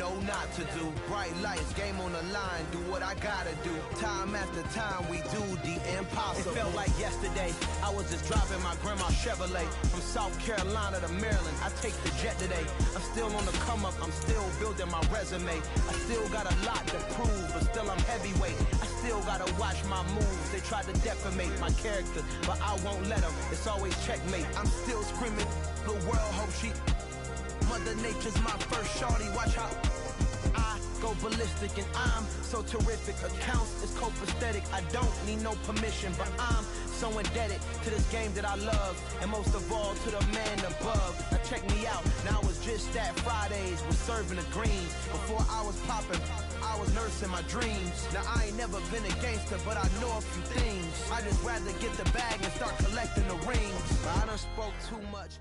know not to do. Bright lights, game on the line, do what I gotta do. Time after time, we do the impossible. It felt like yesterday, I was just driving my grandma's Chevrolet from South Carolina to Maryland. I take the jet today. I'm still on the come up, I'm still building my resume. I still got a lot to prove, but still I'm heavyweight. I still gotta watch my moves. They tried to defamate my character, but I won't let them. It's always checkmate. I'm still screaming, the world hope she... Mother Nature's my first shorty, watch how I go ballistic, and I'm so terrific. Accounts is copacetic, I don't need no permission, but I'm so indebted to this game that I love, and most of all to the man above. Now check me out, now it was just at Fridays, was serving the greens. Before I was popping, I was nursing my dreams. Now I ain't never been a gangster, but I know a few things. I just rather get the bag and start collecting the rings. But I done spoke too much.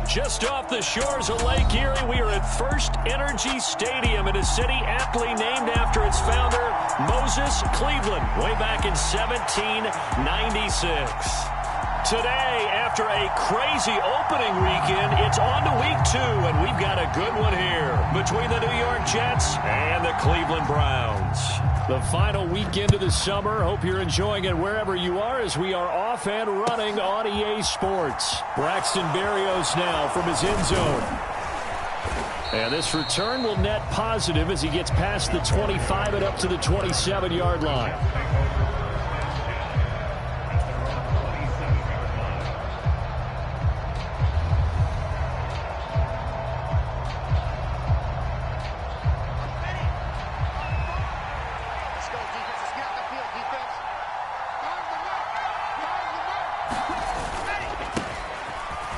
Just off the shores of Lake Erie, we are at First Energy Stadium in a city aptly named after its founder, Moses Cleveland, way back in 1796. Today, after a crazy opening weekend, it's on to week 2, and we've got a good one here between the New York Jets and the Cleveland Browns. The final weekend of the summer. Hope you're enjoying it wherever you are as we are off and running on EA Sports. Braxton Berrios now from his end zone. And this return will net positive as he gets past the 25 and up to the 27-yard line.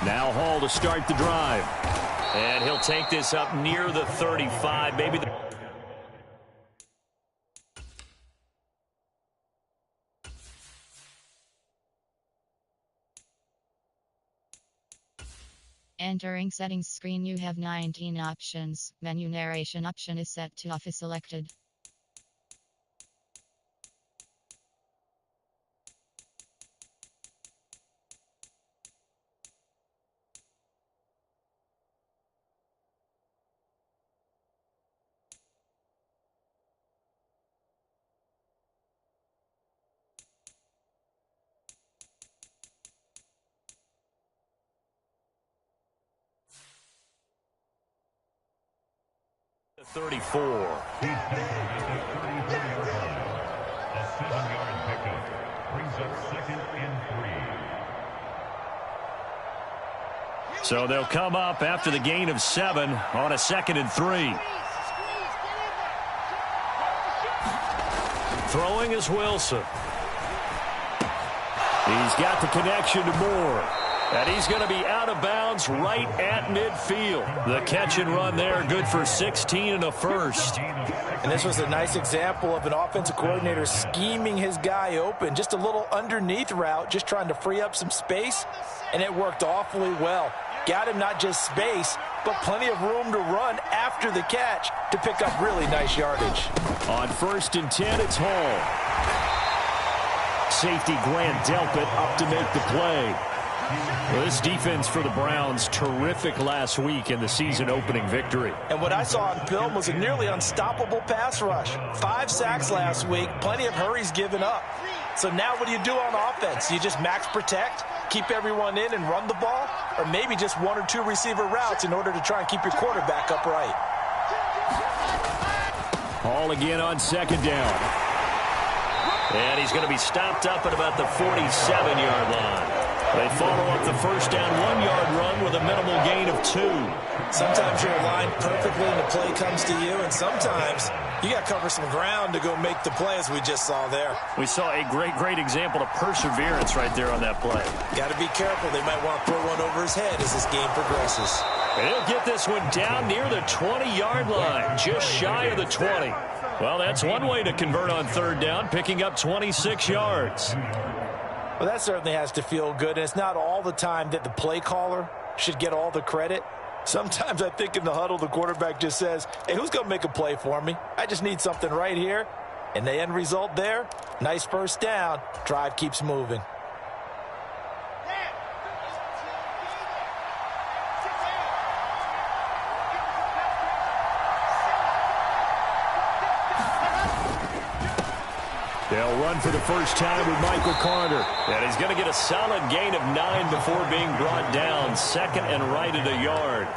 Now Hall to start the drive. And he'll take this up near the 35. Maybe the... Entering settings screen, you have 19 options. Menu narration option is set to off is selected. The 34. A 7-yard pickup brings up 2nd and 3. So they'll come up after the gain of 7 on a 2nd and 3. Throwing is Wilson. He's got the connection to Moore. And he's going to be out of bounds right at midfield. The catch and run there, good for 16 and a first. And this was a nice example of an offensive coordinator scheming his guy open. Just a little underneath route, just trying to free up some space, and it worked awfully well. Got him not just space, but plenty of room to run after the catch to pick up really nice yardage. On 1st and 10, it's Hall. Safety Grant Delpit up to make the play. Well, this defense for the Browns, terrific last week in the season-opening victory. And what I saw on film was a nearly unstoppable pass rush. 5 sacks last week, plenty of hurries given up. So now what do you do on offense? You just max protect, keep everyone in and run the ball, or maybe just 1 or 2 receiver routes in order to try and keep your quarterback upright. Hall again on 2nd down. And he's going to be stopped up at about the 47-yard line. They follow up the first down 1-yard run with a minimal gain of 2. Sometimes you're aligned perfectly and the play comes to you, and sometimes you got to cover some ground to go make the play, as we just saw there. We saw a great example of perseverance right there on that play. Got to be careful. They might want to throw one over his head as this game progresses. And he'll get this one down near the 20-yard line, just shy of the 20. Well, that's one way to convert on 3rd down, picking up 26 yards. Well, that certainly has to feel good, and it's not all the time that the play caller should get all the credit. Sometimes I think in the huddle, the quarterback just says, hey, who's going to make a play for me? I just need something right here. And the end result there, nice first down. Drive keeps moving. They'll run for the first time with Michael Carter. And he's going to get a solid gain of 9 before being brought down. Second and right at a yard.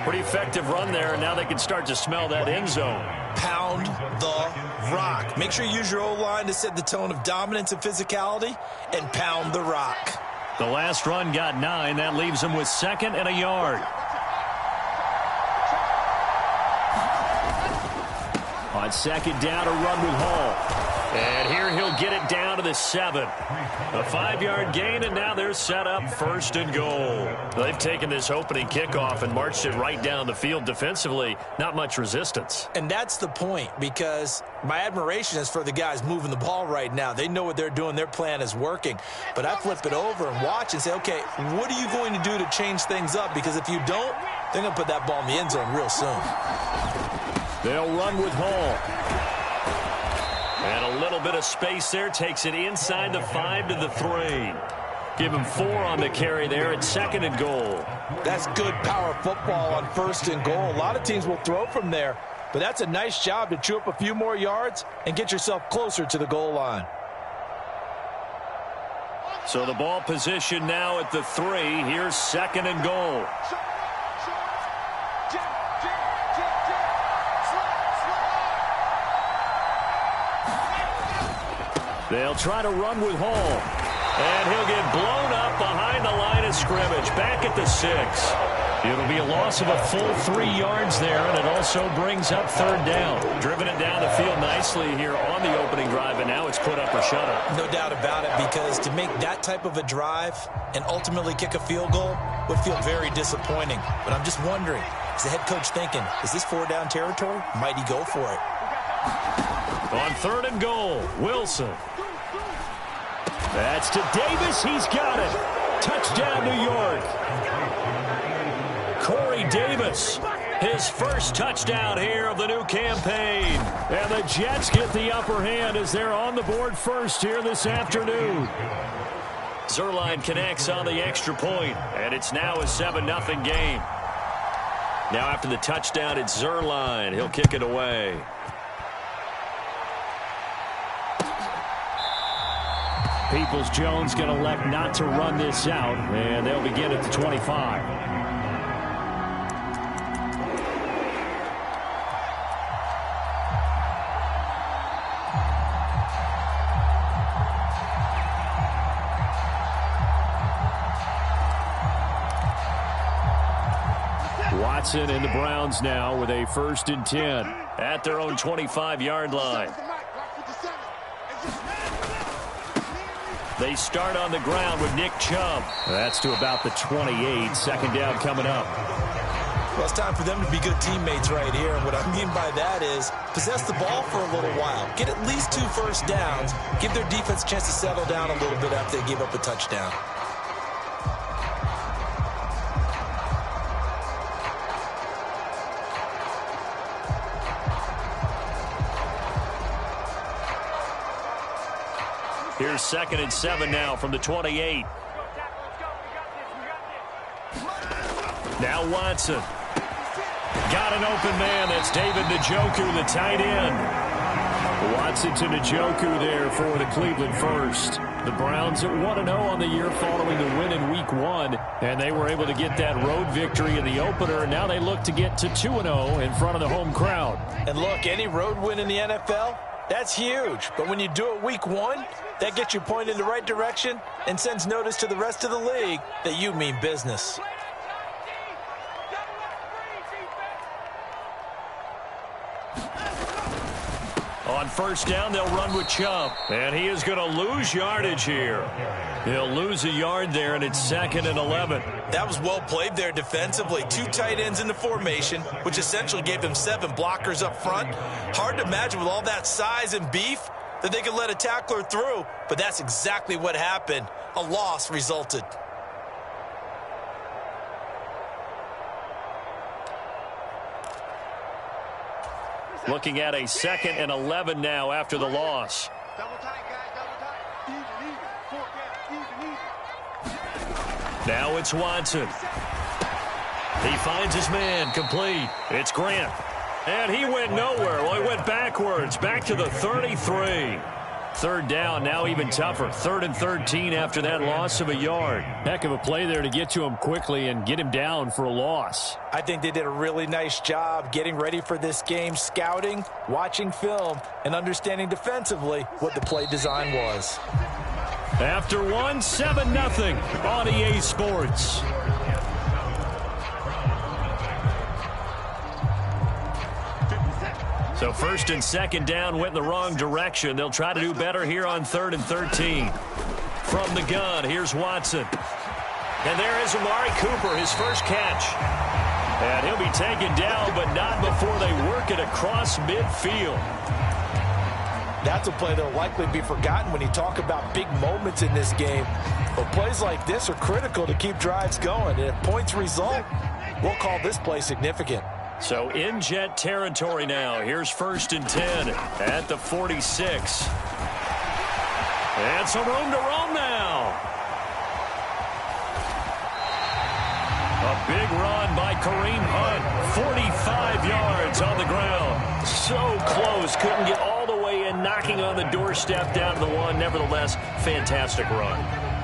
Pretty effective run there, and now they can start to smell that end zone. Pound the rock. Make sure you use your O-line to set the tone of dominance and physicality, and pound the rock. The last run got 9. That leaves them with second and a yard. On second down, a run with Hall. And here he'll get it down to the 7. A 5-yard gain, and now they're set up first and goal. They've taken this opening kickoff and marched it right down the field defensively. Not much resistance. And that's the point, because my admiration is for the guys moving the ball right now. They know what they're doing. Their plan is working. But I flip it over and watch and say, okay, what are you going to do to change things up? Because if you don't, they're going to put that ball in the end zone real soon. They'll run with Hall. And a little bit of space there. Takes it inside the 5 to the 3. Give him 4 on the carry there at second and goal. That's good power football on first and goal. A lot of teams will throw from there, but that's a nice job to chew up a few more yards and get yourself closer to the goal line. So the ball position now at the 3. Here's second and goal. They'll try to run with Hall. And he'll get blown up behind the line of scrimmage. Back at the 6. It'll be a loss of a full 3 yards there, and it also brings up third down. Driven it down the field nicely here on the opening drive, and now it's put up or shut up. No doubt about it, because to make that type of a drive and ultimately kick a field goal would feel very disappointing. But I'm just wondering, is the head coach thinking, is this 4-down territory? Might he go for it? On third and goal, Wilson. That's to Davis. He's got it. Touchdown, New York. Corey Davis, his first touchdown here of the new campaign. And the Jets get the upper hand as they're on the board first here this afternoon. Zuerlein connects on the extra point, and it's now a 7-0 game. Now after the touchdown, it's Zuerlein. He'll kick it away. Peoples-Jones going to elect not to run this out, and they'll begin at the 25. Watson and the Browns now with a 1st and 10 at their own 25-yard line. They start on the ground with Nick Chubb. That's to about the 28. Second down coming up. Well, it's time for them to be good teammates right here. And what I mean by that is possess the ball for a little while. Get at least 2 first downs. Give their defense a chance to settle down a little bit after they give up a touchdown. Here's 2nd and 7 now from the 28. Now Watson. Got an open man. That's David Njoku, the tight end. Watson to Njoku there for the Cleveland first. The Browns at 1-0 on the year following the win in Week 1. And they were able to get that road victory in the opener. And now they look to get to 2-0 in front of the home crowd. And look, any road win in the NFL, that's huge. But when you do it Week 1, that gets you pointed in the right direction and sends notice to the rest of the league that you mean business. On first down, they'll run with Chubb. And he is going to lose yardage here. He'll lose a yard there, and it's 2nd and 11. That was well played there defensively. 2 tight ends in the formation, which essentially gave them 7 blockers up front. Hard to imagine with all that size and beef that they could let a tackler through, but that's exactly what happened. A loss resulted. Looking at a 2nd and 11 now after the loss. Now it's Watson. He finds his man, complete. It's Grant. And he went nowhere. Well, he went backwards, back to the 33. Third down, now even tougher. 3rd and 13 after that loss of a yard. Heck of a play there to get to him quickly and get him down for a loss. I think they did a really nice job getting ready for this game, scouting, watching film, and understanding defensively what the play design was. After 7-0 on EA Sports. So 1st and 2nd down went in the wrong direction. They'll try to do better here on 3rd and 13. From the gun, here's Watson. And there is Amari Cooper, his first catch. And he'll be taken down, but not before they work it across midfield. That's a play that will likely be forgotten when you talk about big moments in this game. But plays like this are critical to keep drives going. And if points result, we'll call this play significant. So in Jet territory now. Here's 1st and 10 at the 46. And some room to roam now. A big run by Kareem Hunt. 45 yards on the ground. So close. Couldn't get all the way in, knocking on the doorstep down to the 1. Nevertheless, fantastic run.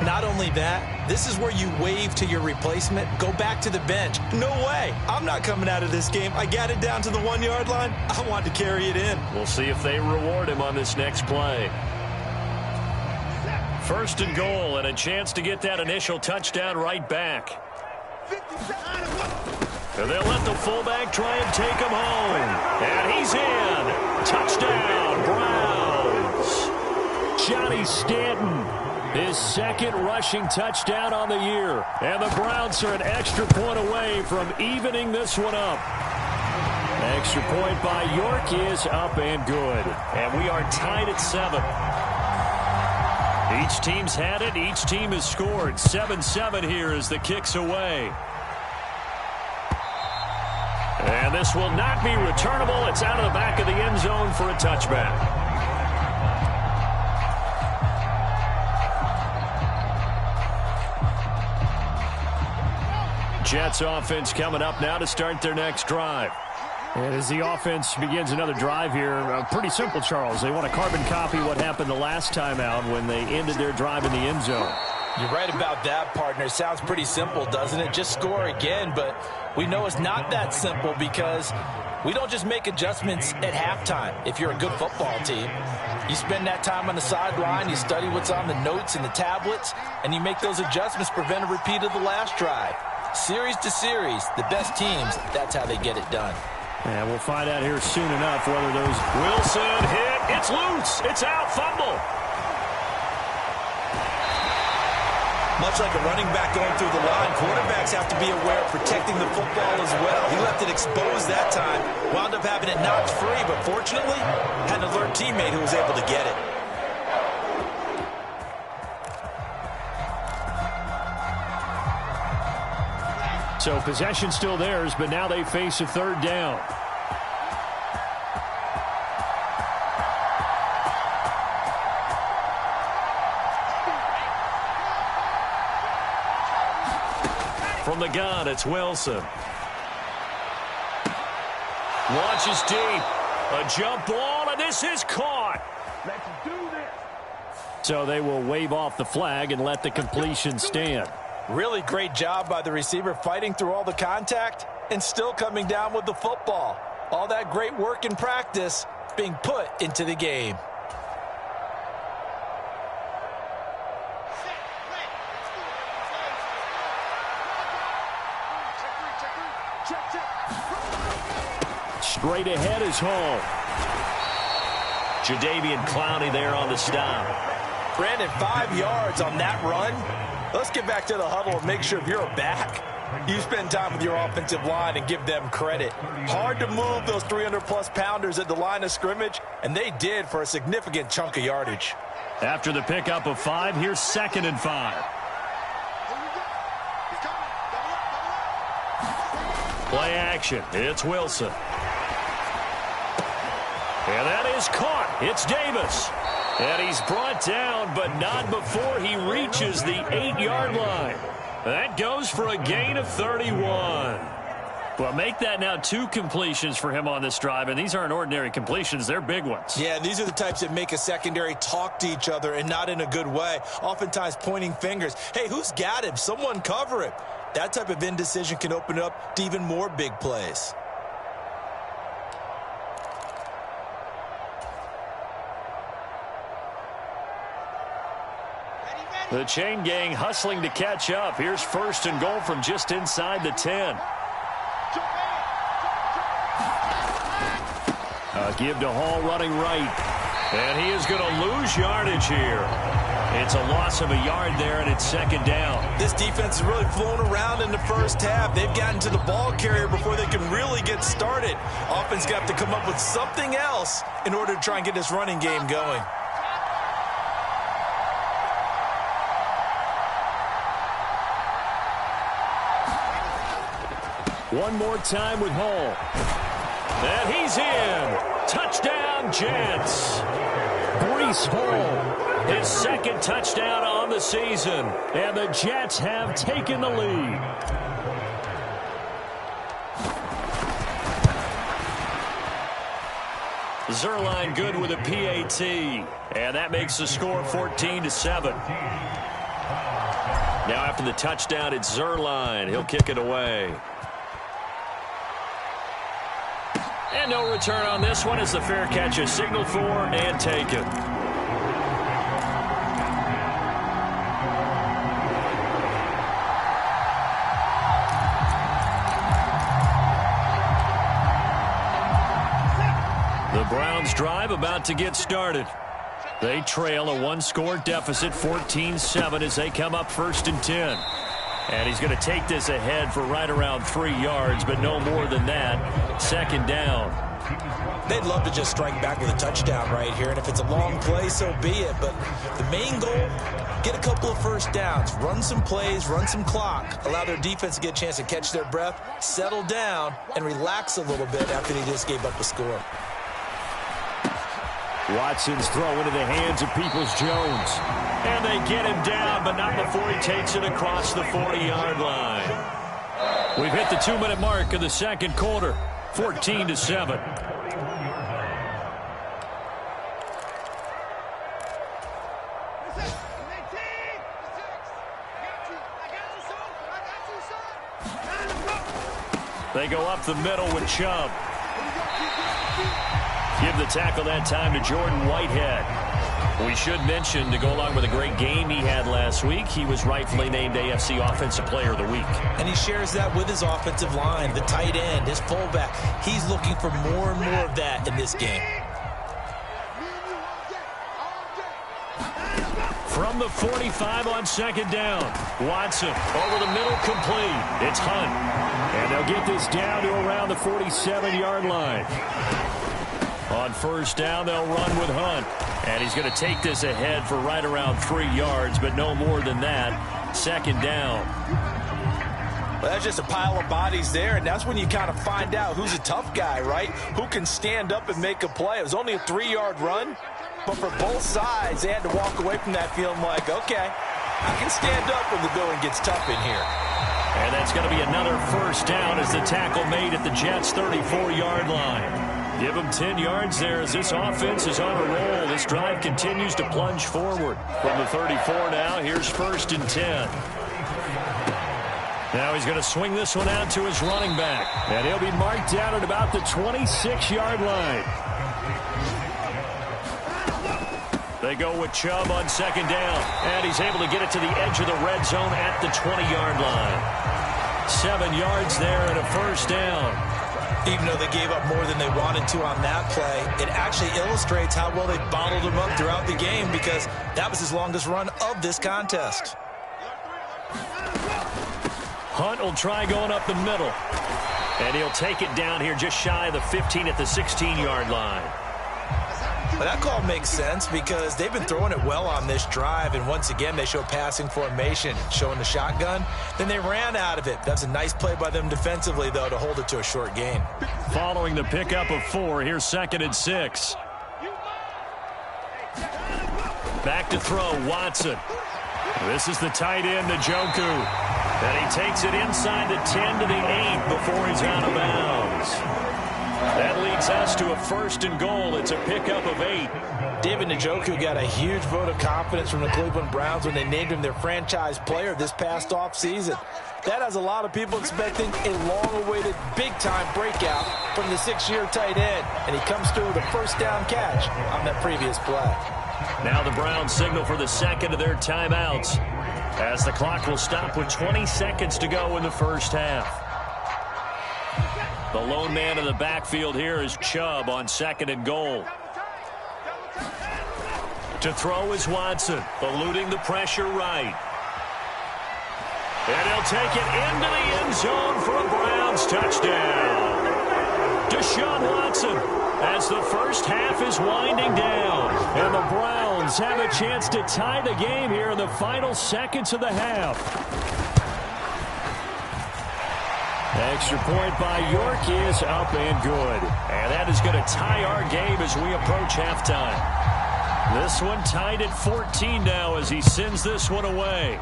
Not only that, this is where you wave to your replacement, go back to the bench. No way. I'm not coming out of this game. I got it down to the 1-yard line. I want to carry it in. We'll see if they reward him on this next play. 1st and goal, and a chance to get that initial touchdown right back. And they'll let the fullback try and take him home. And he's in. Touchdown, Browns. Johnny Stanton, his 2nd rushing touchdown on the year. And the Browns are an extra point away from evening this one up. Extra point by York is up and good. And we are tied at 7. Each team's had it. Each team has scored. 7-7 here as the kick's away. And this will not be returnable. It's out of the back of the end zone for a touchback. Jets offense coming up now to start their next drive. And as the offense begins another drive here, pretty simple, Charles. They want to carbon copy what happened the last time out when they ended their drive in the end zone. You're right about that, partner. Sounds pretty simple, doesn't it? Just score again, but we know it's not that simple because we don't just make adjustments at halftime. If you're a good football team, you spend that time on the sideline, you study what's on the notes and the tablets, and you make those adjustments, prevent a repeat of the last drive. Series to series, the best teams, that's how they get it done. And we'll find out here soon enough whether those... Wilson hit. It's loose. It's out. Fumble. Much like a running back going through the line, quarterbacks have to be aware of protecting the football as well. He left it exposed that time, wound up having it knocked free, but fortunately, had an alert teammate who was able to get it. So possession still theirs, but now they face a 3rd down. From the gun, it's Wilson. Launches deep. A jump ball, and this is caught. Let's do this. So they will wave off the flag and let the completion stand. Really great job by the receiver fighting through all the contact and still coming down with the football. All that great work in practice being put into the game. Straight ahead is home. Jadeveon Clowney there on the stop. Brandon, 5 yards on that run. Let's get back to the huddle and make sure if you're a back, you spend time with your offensive line and give them credit. Hard to move those 300-plus pounders at the line of scrimmage, and they did for a significant chunk of yardage. After the pickup of 5, here's 2nd and 5. Play action. It's Wilson. And that is caught. It's Davis. And he's brought down, but not before he reaches the 8-yard line. That goes for a gain of 31. Well, make that now 2 completions for him on this drive, and these aren't ordinary completions. They're big ones. Yeah, these are the types that make a secondary talk to each other and not in a good way, oftentimes pointing fingers. Hey, who's got him? Someone cover him. That type of indecision can open up to even more big plays. The chain gang hustling to catch up. Here's 1st and goal from just inside the 10. A give to Hall running right. And he is going to lose yardage here. It's a loss of a yard there, and it's 2nd down. This defense has really flown around in the first half. They've gotten to the ball carrier before they can really get started. Offense got to come up with something else in order to try and get this running game going. One more time with Hall. And he's in. Touchdown, Jets. Breece Hall, his 2nd touchdown on the season. And the Jets have taken the lead. Zerline good with a PAT. And that makes the score 14-7. Now after the touchdown, it's Zerline. He'll kick it away. And no return on this one as the fair catch is signaled for and taken. The Browns drive about to get started. They trail a 1-score deficit, 14-7, as they come up 1st and 10. And he's going to take this ahead for right around 3 yards, but no more than that. 2nd down. They'd love to just strike back with a touchdown right here, and if it's a long play, so be it. But the main goal, get a couple of 1st downs, run some plays, run some clock, allow their defense to get a chance to catch their breath, settle down, and relax a little bit after they just gave up a score. Watson's throw into the hands of Peoples-Jones. And they get him down, but not before he takes it across the 40-yard line. We've hit the 2-minute mark of the 2nd quarter, 14-7. They go up the middle with Chubb. Give the tackle that time to Jordan Whitehead. We should mention, to go along with a great game he had last week, he was rightfully named AFC Offensive Player of the Week. And he shares that with his offensive line, the tight end, his fullback. He's looking for more and more of that in this game. From the 45 on 2nd down, Watson over the middle, complete. It's Hunt. And they'll get this down to around the 47-yard line. On 1st down, they'll run with Hunt. And he's going to take this ahead for right around 3 yards, but no more than that. 2nd down. Well, that's just a pile of bodies there, and that's when you kind of find out who's a tough guy, right? Who can stand up and make a play. It was only a 3-yard run, but for both sides, they had to walk away from that feeling like, okay, I can stand up when the going gets tough in here. And that's going to be another 1st down as the tackle made at the Jets' 34-yard line. Give them 10 yards there as this offense is on a roll. This drive continues to plunge forward. From the 34 now, here's 1st and 10. Now he's going to swing this one out to his running back. And he'll be marked down at about the 26-yard line. They go with Chubb on 2nd down. And he's able to get it to the edge of the red zone at the 20-yard line. 7 yards there and a 1st down. Even though they gave up more than they wanted to on that play, it actually illustrates how well they bottled him up throughout the game, because that was his longest run of this contest. Hunt will try going up the middle. And he'll take it down here just shy of the 15 at the 16-yard line. Well, that call makes sense because they've been throwing it well on this drive, and once again they show passing formation, showing the shotgun. Then they ran out of it. That's a nice play by them defensively, though, to hold it to a short gain. Following the pickup of 4, here's 2nd and 6. Back to throw, Watson. This is the tight end, Njoku. And he takes it inside the 10 to the 8 before he's out of bounds. That leads us to a 1st and goal. It's a pickup of 8. David Njoku got a huge vote of confidence from the Cleveland Browns when they named him their franchise player this past offseason. That has a lot of people expecting a long-awaited, big-time breakout from the 6-year tight end. And he comes through with a first down catch on that previous play. Now the Browns signal for the second of their timeouts, as the clock will stop with 20 seconds to go in the first half. The lone man in the backfield here is Chubb on 2nd and goal. To throw is Watson, eluding the pressure right. And he'll take it into the end zone for a Browns touchdown. Deshaun Watson, as the first half is winding down. And the Browns have a chance to tie the game here in the final seconds of the half. Extra point by York is up and good. And that is going to tie our game as we approach halftime. This one tied at 14 now as he sends this one away.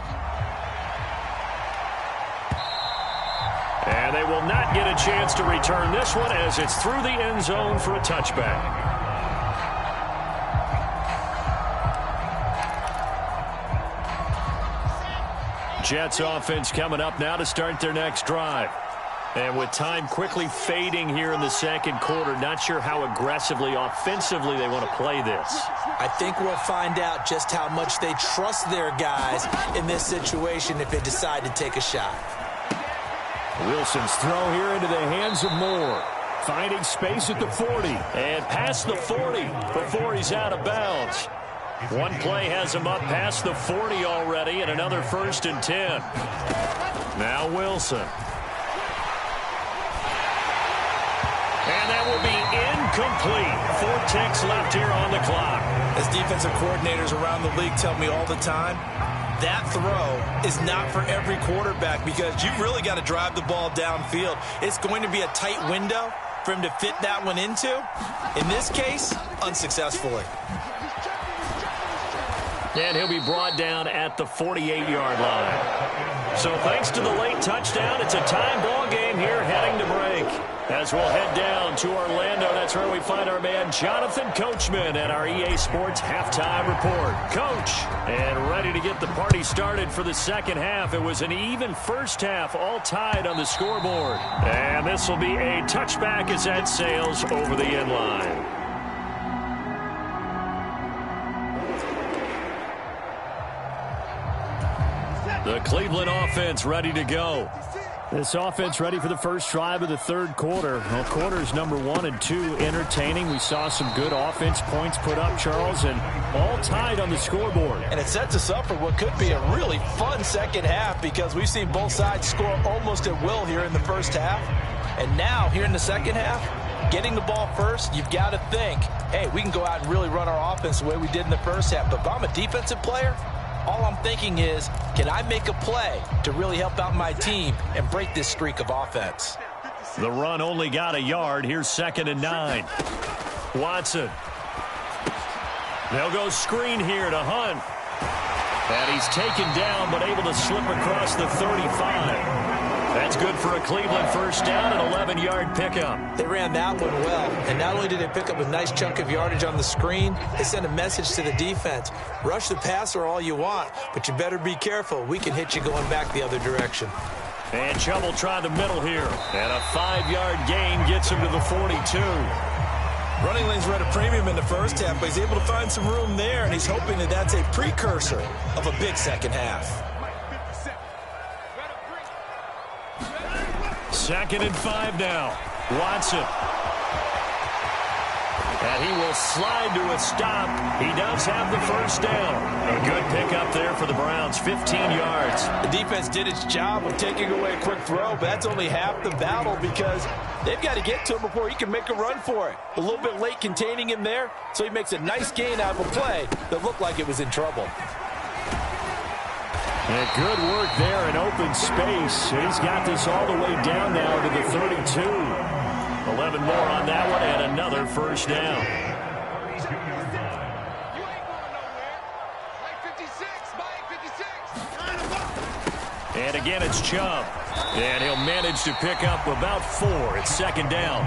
And they will not get a chance to return this one as it's through the end zone for a touchback. Jets offense coming up now to start their next drive. And with time quickly fading here in the second quarter, not sure how aggressively, offensively they want to play this. I think we'll find out just how much they trust their guys in this situation if they decide to take a shot. Wilson's throw here into the hands of Moore. Finding space at the 40. And past the 40 before he's out of bounds. One play has him up past the 40 already, and another 1st and 10. Now Wilson. And that will be incomplete. 4 ticks left here on the clock. As defensive coordinators around the league tell me all the time, that throw is not for every quarterback because you've really got to drive the ball downfield. It's going to be a tight window for him to fit that one into. In this case, unsuccessfully. And he'll be brought down at the 48-yard line. So thanks to the late touchdown, it's a tie ball game here heading to break. As we'll head down to Orlando, that's where we find our man Jonathan Coachman at our EA Sports Halftime Report. Coach, and ready to get the party started for the second half. It was an even first half, all tied on the scoreboard. And this will be a touchback as that sails over the end line. The Cleveland offense ready to go. This offense ready for the first drive of the third quarter. Well, quarters number 1 and 2 entertaining. We saw some good offense points put up, Charles, and all tied on the scoreboard. And it sets us up for what could be a really fun second half because we've seen both sides score almost at will here in the first half. And now, here in the second half, getting the ball first, you've got to think, hey, we can go out and really run our offense the way we did in the first half. But if I'm a defensive player, all I'm thinking is, can I make a play to really help out my team and break this streak of offense? The run only got a yard. Here's 2nd and 9. Watson. They'll go screen here to Hunt. And he's taken down but able to slip across the 35. That's good for a Cleveland first down, an 11-yard pickup. They ran that one well, and not only did they pick up a nice chunk of yardage on the screen, they sent a message to the defense. Rush the passer all you want, but you better be careful. We can hit you going back the other direction. And Chubb will try the middle here. And a 5-yard gain gets him to the 42. Running lanes were at a premium in the first half, but he's able to find some room there, and he's hoping that that's a precursor of a big second half. 2nd and 5 now. Watson. And he will slide to a stop. He does have the first down. A good pickup there for the Browns, 15 yards. The defense did its job of taking away a quick throw, but that's only half the battle because they've got to get to him before he can make a run for it. A little bit late containing him there, so he makes a nice gain out of a play that looked like it was in trouble. And good work there in open space. He's got this all the way down now to the 32. 11 more on that one and another first down. And again, it's Chubb. And he'll manage to pick up about 4. It's second down.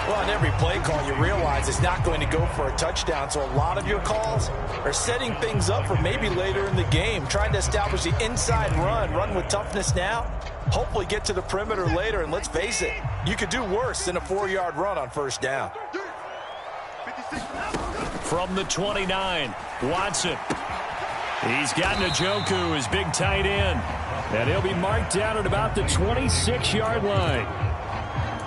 Well, in every play call, you realize it's not going to go for a touchdown. So a lot of your calls are setting things up for maybe later in the game, trying to establish the inside run with toughness now, hopefully get to the perimeter later. And let's face it, you could do worse than a 4-yard run on first down. From the 29, Watson. He's got Njoku, his big tight end. And he'll be marked down at about the 26-yard line.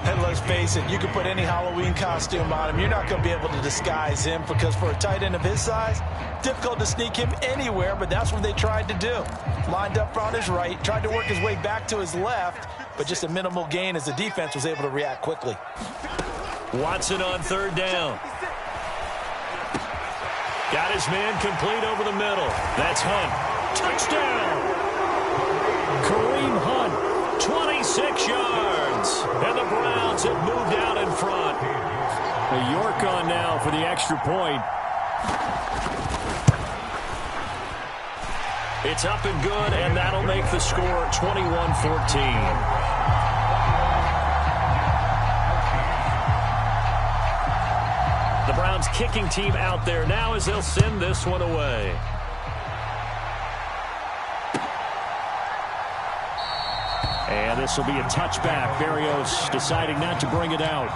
And let's face it, you can put any Halloween costume on him. You're not going to be able to disguise him because for a tight end of his size, difficult to sneak him anywhere, but that's what they tried to do. Lined up on his right, tried to work his way back to his left, but just a minimal gain as the defense was able to react quickly. Watson on third down. Got his man complete over the middle. That's Hunt. Touchdown! Kareem Hunt, 26 yards. And the Browns have moved out in front. A York on now for the extra point. It's up and good, and that'll make the score 21-14. The Browns kicking team out there now as they'll send this one away. And this will be a touchback. Berrios deciding not to bring it out.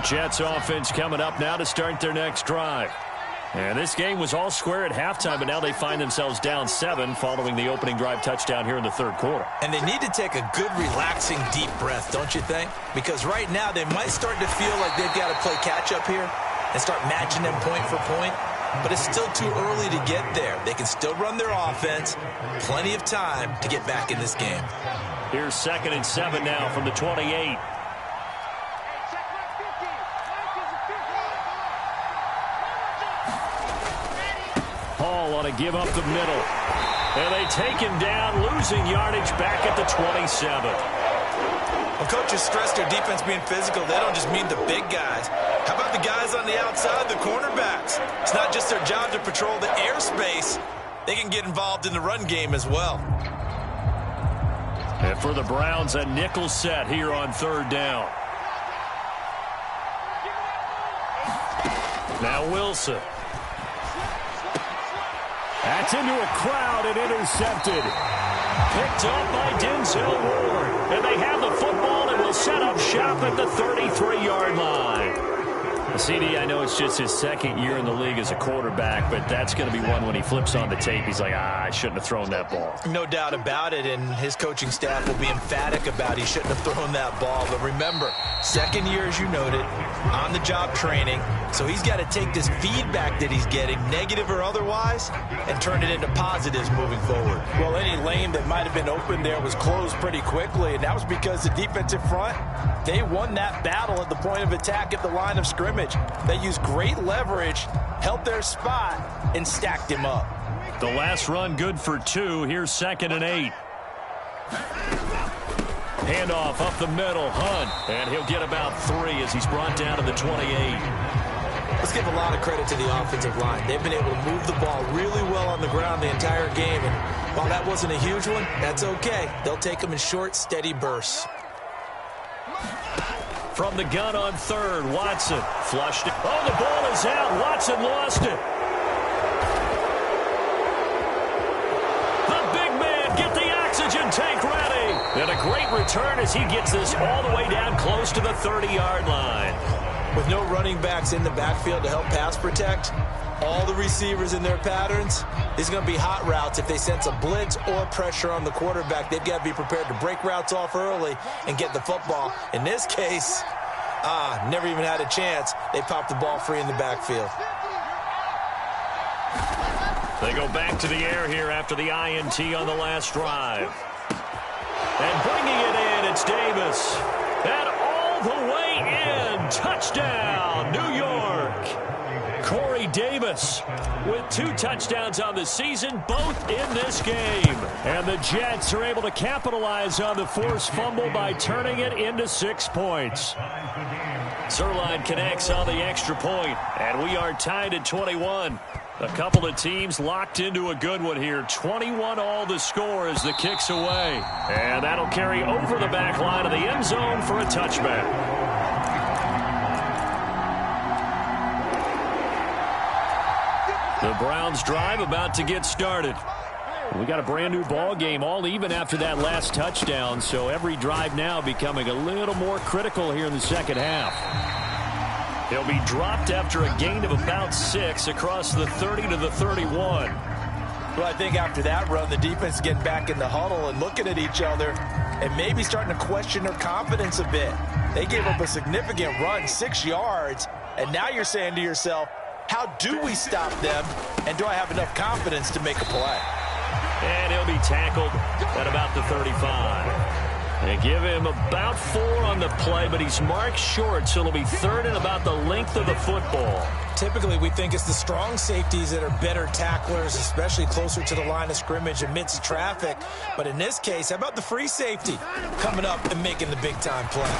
Jets offense coming up now to start their next drive. And this game was all square at halftime, but now they find themselves down 7 following the opening drive touchdown here in the third quarter. And they need to take a good, relaxing, deep breath, don't you think? Because right now they might start to feel like they've got to play catch-up here and start matching them point for point. But it's still too early to get there. They can still run their offense. Plenty of time to get back in this game. Here's 2nd and 7 now from the 28. Hall ought to give up the middle. And they take him down, losing yardage back at the 27. When coaches stress their defense being physical, they don't just mean the big guys. How about the guys on the outside, the cornerbacks? It's not just their job to patrol the airspace. They can get involved in the run game as well. And for the Browns, a nickel set here on third down. Now Wilson. That's into a crowd and intercepted. Picked up by Denzel Ward. And they have the football and will set up shop at the 33-yard line. CD, I know it's just his second year in the league as a quarterback, but that's going to be one when he flips on the tape. He's like, I shouldn't have thrown that ball. No doubt about it, and his coaching staff will be emphatic about he shouldn't have thrown that ball. But remember, second year, as you noted, on-the-job training, so he's got to take this feedback that he's getting, negative or otherwise, and turn it into positives moving forward. Well, any lane that might have been open there was closed pretty quickly, and that was because the defensive front, they won that battle at the point of attack at the line of scrimmage. They used great leverage, held their spot, and stacked him up. The last run good for 2. Here's 2nd and 8. Handoff up the middle, Hunt. And he'll get about 3 as he's brought down to the 28. Let's give a lot of credit to the offensive line. They've been able to move the ball really well on the ground the entire game. And while that wasn't a huge one, that's okay. They'll take them in short, steady bursts. From the gun on third, Watson flushed it. Oh, the ball is out. Watson lost it. The big man, get the oxygen tank ready. And a great return as he gets this all the way down close to the 30-yard line. With no running backs in the backfield to help pass protect, all the receivers in their patterns, these are going to be hot routes. If they sense a blitz or pressure on the quarterback, they've got to be prepared to break routes off early and get the football. In this case, never even had a chance. They popped the ball free in the backfield. They go back to the air here after the INT on the last drive. And bringing it in, it's Davis. And all the way in. Touchdown, New York. Corey Davis with 2 touchdowns on the season, both in this game. And the Jets are able to capitalize on the forced fumble by turning it into 6 points. Zerline connects on the extra point, and we are tied at 21. A couple of teams locked into a good one here. 21 all the score as the kick's away. And that'll carry over the back line of the end zone for a touchback. The Browns drive about to get started. We got a brand new ball game, all even after that last touchdown, so every drive now becoming a little more critical here in the second half. He'll be dropped after a gain of about 6 across the 30 to the 31. Well, I think after that run, the defense getting back in the huddle and looking at each other and maybe starting to question their confidence a bit. They gave up a significant run, 6 yards, and now you're saying to yourself, how do we stop them, and do I have enough confidence to make a play? And he'll be tackled at about the 35. They give him about 4 on the play, but he's marked short, so it'll be 3rd and about the length of the football. Typically, we think it's the strong safeties that are better tacklers, especially closer to the line of scrimmage amidst traffic. But in this case, how about the free safety coming up and making the big-time play?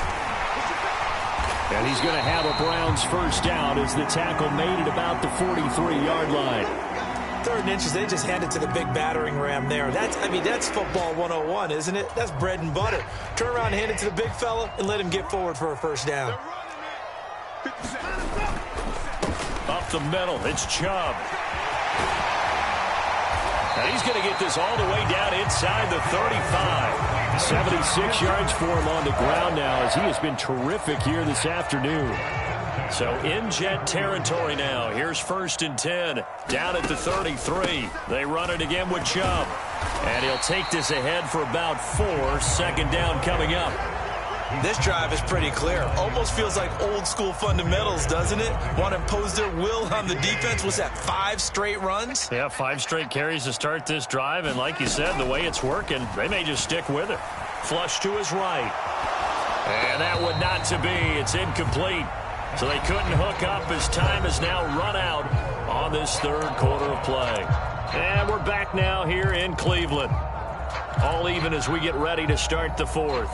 And he's going to have a Browns first down as the tackle made at about the 43-yard line. 3rd and inches, they just hand it to the big battering ram there. That's football 101, isn't it? That's bread and butter. Turn around and hand it to the big fella and let him get forward for a first down. Up the middle, it's Chubb. And he's going to get this all the way down inside the 35. 76 yards for him on the ground now as he has been terrific here this afternoon. So in Jet territory now. Here's 1st and 10. Down at the 33. They run it again with Chubb. And he'll take this ahead for about 4. 2nd down coming up. This drive is pretty clear. Almost feels like old school fundamentals, doesn't it? Want to impose their will on the defense. What's that, 5 straight runs? Yeah, 5 straight carries to start this drive. And like you said, the way it's working, they may just stick with it. Flush to his right. And that would not to be. It's incomplete. So they couldn't hook up as time has now run out on this 3rd quarter of play. And we're back now here in Cleveland. All even as we get ready to start the 4th.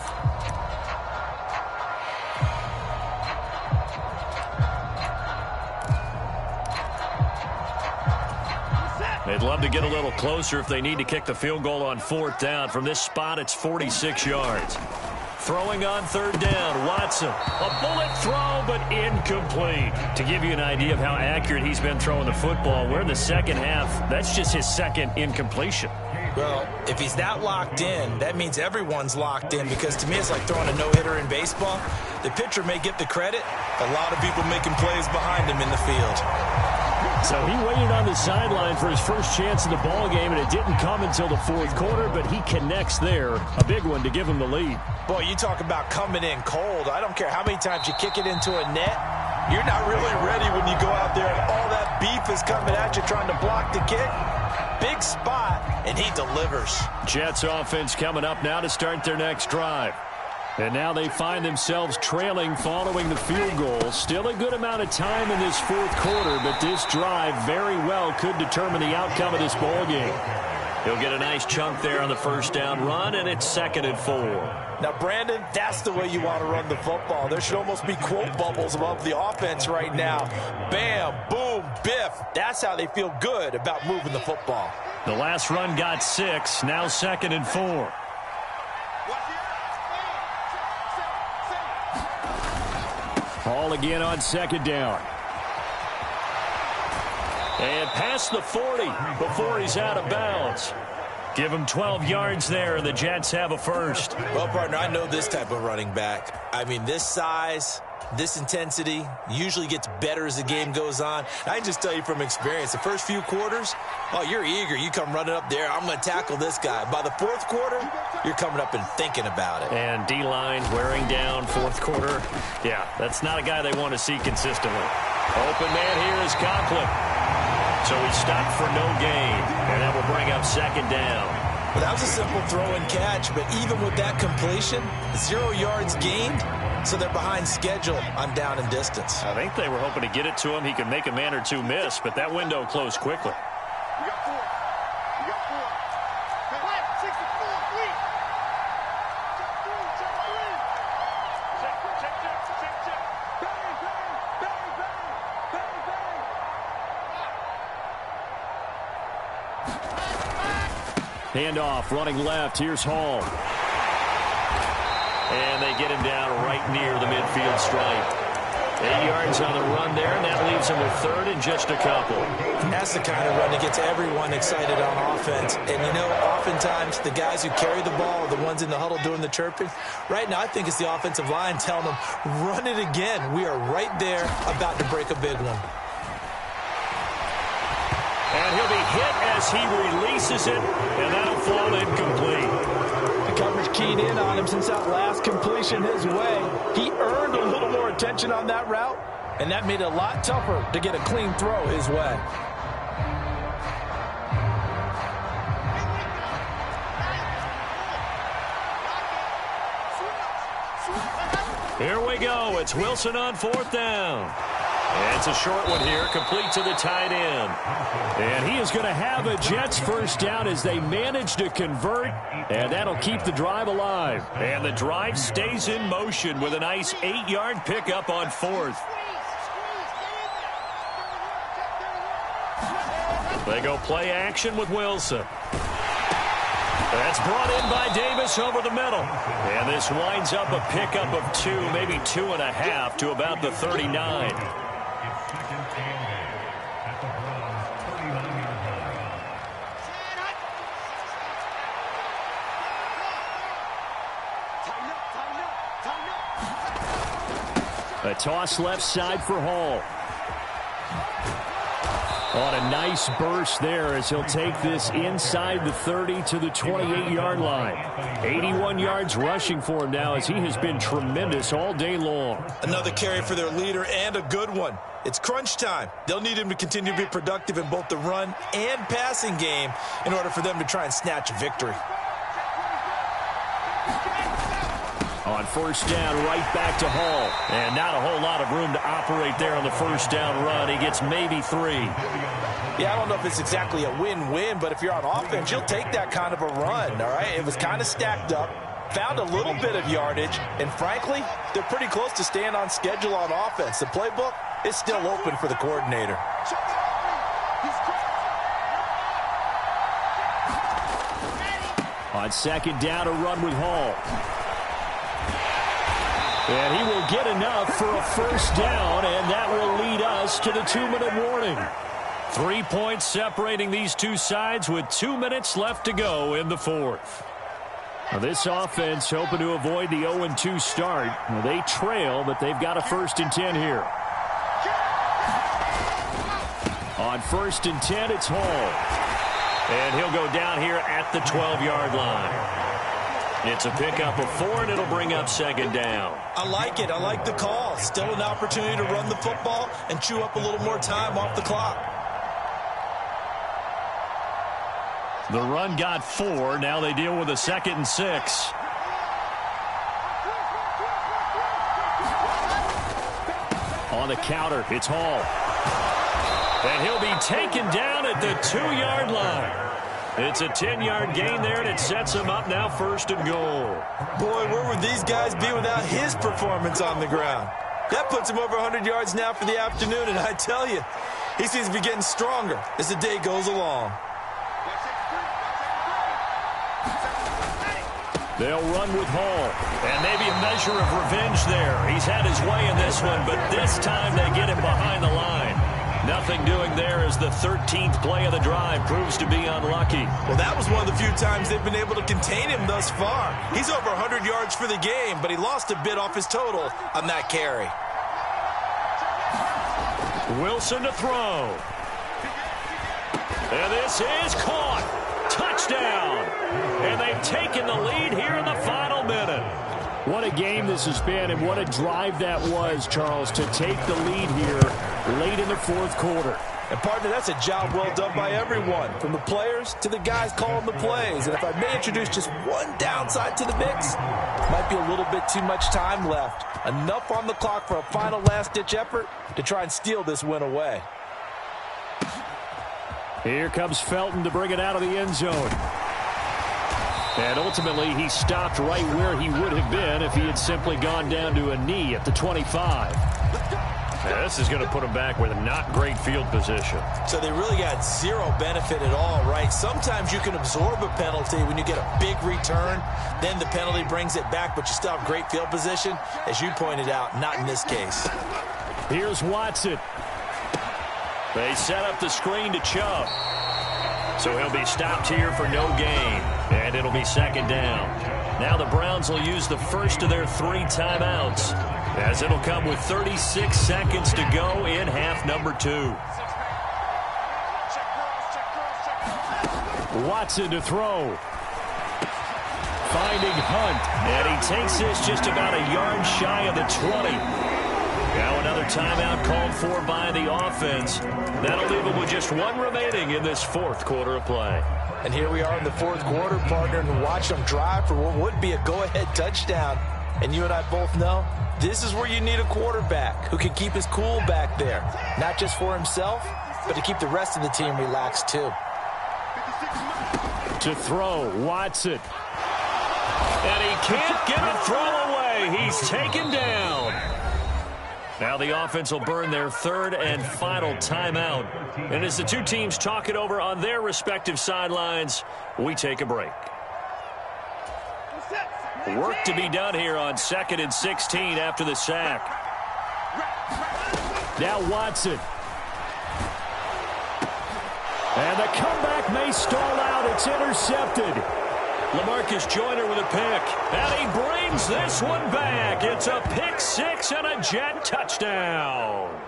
They'd love to get a little closer if they need to kick the field goal on 4th down. From this spot, it's 46 yards. Throwing on 3rd down, Watson. A bullet throw, but incomplete. To give you an idea of how accurate he's been throwing the football, we're in the second half. That's just his 2nd incompletion. Well, if he's that locked in, that means everyone's locked in, because to me it's like throwing a no-hitter in baseball. The pitcher may get the credit. A lot of people making plays behind him in the field. So he waited on the sideline for his first chance in the ball game, and it didn't come until the 4th quarter, but he connects there. A big one to give him the lead. Boy, you talk about coming in cold. I don't care how many times you kick it into a net. You're not really ready when you go out there and all that beef is coming at you trying to block the kick. Big spot, and he delivers. Jets offense coming up now to start their next drive. And now they find themselves trailing following the field goal. Still a good amount of time in this 4th quarter, but this drive very well could determine the outcome of this ball game. He'll get a nice chunk there on the 1st down run, and it's 2nd and 4. Now, Brandon, that's the way you want to run the football. There should almost be quote bubbles above the offense right now. Bam, boom, biff. That's how they feel good about moving the football. The last run got 6, now 2nd and 4. Hall again on 2nd down. And past the 40 before he's out of bounds. Give him 12 yards there, and the Jets have a first. Well, partner, I know this type of running back. I mean, this size, this intensity usually gets better as the game goes on. I can just tell you from experience, the first few quarters, oh, you're eager. You come running up there, I'm going to tackle this guy. By the 4th quarter, you're coming up and thinking about it. And D-line wearing down 4th quarter. Yeah, that's not a guy they want to see consistently. Open man here is Conklin. So he stopped for no gain, and that will bring up 2nd down. Well, that was a simple throw and catch, but even with that completion, 0 yards gained, so they're behind schedule on down and distance. I think they were hoping to get it to him. He could make a man or two miss, but that window closed quickly. Handoff, running left. Here's Hall. And they get him down right near the midfield stripe. 8 yards on the run there, and that leaves him with third and just a couple. That's the kind of run that gets everyone excited on offense. And, you know, oftentimes the guys who carry the ball are the ones in the huddle doing the chirping. Right now, I think it's the offensive line telling them, run it again. We are right there about to break a big one. And he'll be hit as he releases it, and that'll fall incomplete. The coverage keyed in on him since that last completion his way. He earned a little more attention on that route, and that made it a lot tougher to get a clean throw his way. Here we go. It's Wilson on fourth down. And it's a short one here, complete to the tight end. And he is going to have a Jets first down as they manage to convert, and that'll keep the drive alive. And the drive stays in motion with a nice 8-yard pickup on fourth. They go play action with Wilson. That's brought in by Davis over the middle. And this winds up a pickup of 2, maybe 2.5 to about the 39. A toss left side for Hall. On a nice burst there as he'll take this inside the 30 to the 28-yard line. 81 yards rushing for him now as he has been tremendous all day long. Another carry for their leader and a good one. It's crunch time. They'll need him to continue to be productive in both the run and passing game in order for them to try and snatch a victory. On first down, right back to Hall. And not a whole lot of room to operate there on the first down run. He gets maybe 3. Yeah, I don't know if it's exactly a win-win, but if you're on offense, you'll take that kind of a run, all right? It was kind of stacked up, found a little bit of yardage, and frankly, they're pretty close to staying on schedule on offense. The playbook is still open for the coordinator. On second down, a run with Hall. And he will get enough for a first down, and that will lead us to the 2-minute warning. 3 points separating these two sides with 2 minutes left to go in the fourth. Now this offense hoping to avoid the 0-2 start. Now they trail, but they've got a 1st and 10 here. On 1st and 10, it's Hall. And he'll go down here at the 12-yard line. It's a pickup of 4, and it'll bring up second down. I like it. I like the call. Still an opportunity to run the football and chew up a little more time off the clock. The run got 4. Now they deal with a 2nd and 6. On the counter, it's Hall. And he'll be taken down at the 2-yard line. It's a 10-yard gain there, and it sets him up now 1st and goal. Boy, where would these guys be without his performance on the ground? That puts him over 100 yards now for the afternoon, and I tell you, he seems to be getting stronger as the day goes along. They'll run with Hall, and maybe a measure of revenge there. He's had his way in this one, but this time they get him behind the line. Nothing doing there as the 13th play of the drive proves to be unlucky. Well, that was one of the few times they've been able to contain him thus far. He's over 100 yards for the game, but he lost a bit off his total on that carry. Wilson to throw. And this is caught. Touchdown. And they've taken the lead here in the final minute. What a game this has been, and what a drive that was, Charles, to take the lead here late in the fourth quarter. And, partner, that's a job well done by everyone, from the players to the guys calling the plays. And if I may introduce just one downside to the mix, might be a little bit too much time left. Enough on the clock for a final last-ditch effort to try and steal this win away. Here comes Felton to bring it out of the end zone. And ultimately, he stopped right where he would have been if he had simply gone down to a knee at the 25. Yeah, this is going to put them back with not great field position. So they really got zero benefit at all, right? Sometimes you can absorb a penalty when you get a big return. Then the penalty brings it back, but you still have great field position. As you pointed out, not in this case. Here's Watson. They set up the screen to Chubb. So he'll be stopped here for no gain. And it'll be second down. Now the Browns will use the first of their 3 timeouts, as it'll come with 36 seconds to go in half number 2. Watson to throw. Finding Hunt. And he takes this just about a yard shy of the 20. Now another timeout called for by the offense. That'll leave them with just 1 remaining in this 4th quarter of play. And here we are in the 4th quarter, partner, and watch them drive for what would be a go-ahead touchdown. And you and I both know this is where you need a quarterback who can keep his cool back there. Not just for himself, but to keep the rest of the team relaxed too. To throw, Watson. And he can't get a throw away. He's taken down. Now the offense will burn their 3rd and final timeout. And as the 2 teams talk it over on their respective sidelines, we take a break. Work to be done here on 2nd and 16 after the sack. Now Watson. And the comeback may stall out. It's intercepted. LaMarcus Joyner with a pick. And he brings this one back. It's a pick 6 and a Jet touchdown.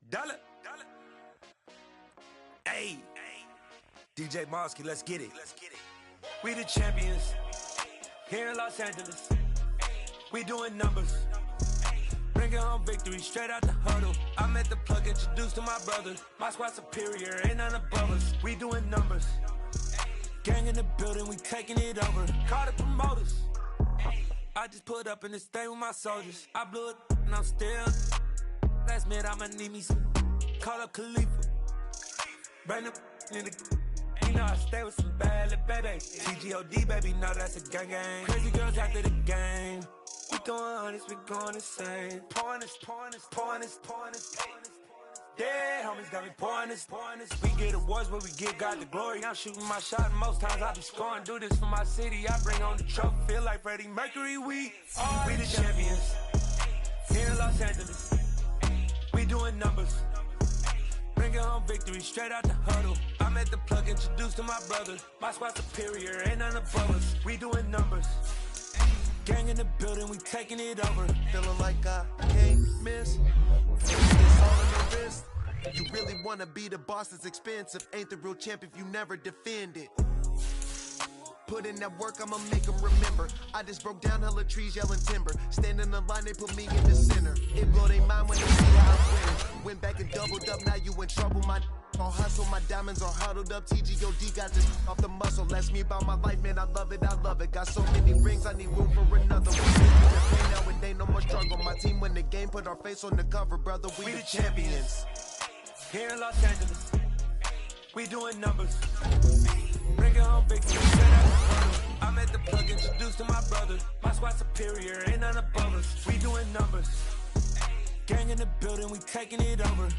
Dollar. Hey. DJ Mosky, let's get it. We the champions here in Los Angeles. We doing numbers. Bringing home victory straight out the huddle. I'm at the plug, introduced to my brother. My squad superior, ain't none above us. We doing numbers. Gang in the building, we taking it over. Call the promoters. I just put up in this thing with my soldiers. I blew it and I'm still. Last minute I'ma need me some. Call up Khalifa. Bring them in the. You know I stay with some bad little baby. TGOD, baby, know that's a gang gang. Crazy girls after the game. We going honest, we going insane. Pouring this. Yeah, homies got me pouring this. We get awards, but we give God the glory. I'm shooting my shot, and most times I be scoring. Do this for my city, I bring on the trophy. Feel like Freddie Mercury, we the champions. Here in Los Angeles, we doing numbers. Bringing home victory straight out the huddle. I'm at the plug, introduced to my brother. My squad superior, ain't none above us. We doing numbers. Gang in the building, we taking it over. Feeling like I can't miss. It's all in the wrist. You really wanna be the boss, it's expensive. Ain't the real champ if you never defend it. Put in that work, I'ma make them remember. I just broke down hella trees, yelling timber. Stand in the line, they put me in the center. It blow they mind when they see how I'm winning. Went back and doubled up, now you in trouble. My all hustle, my diamonds are huddled up. TGOD got this off the muscle. Ask me about my life, man, I love it. Got so many rings, I need room for another one. Now it ain't no more struggle. My team win the game, put our face on the cover, brother. We the champions. Here in Los Angeles, we doing numbers. Bringing home victory straight out the huddle. I'm at the plug, introduced to my brother. My squad superior, ain't none above us. We doing numbers. Gang in the building, we taking it over.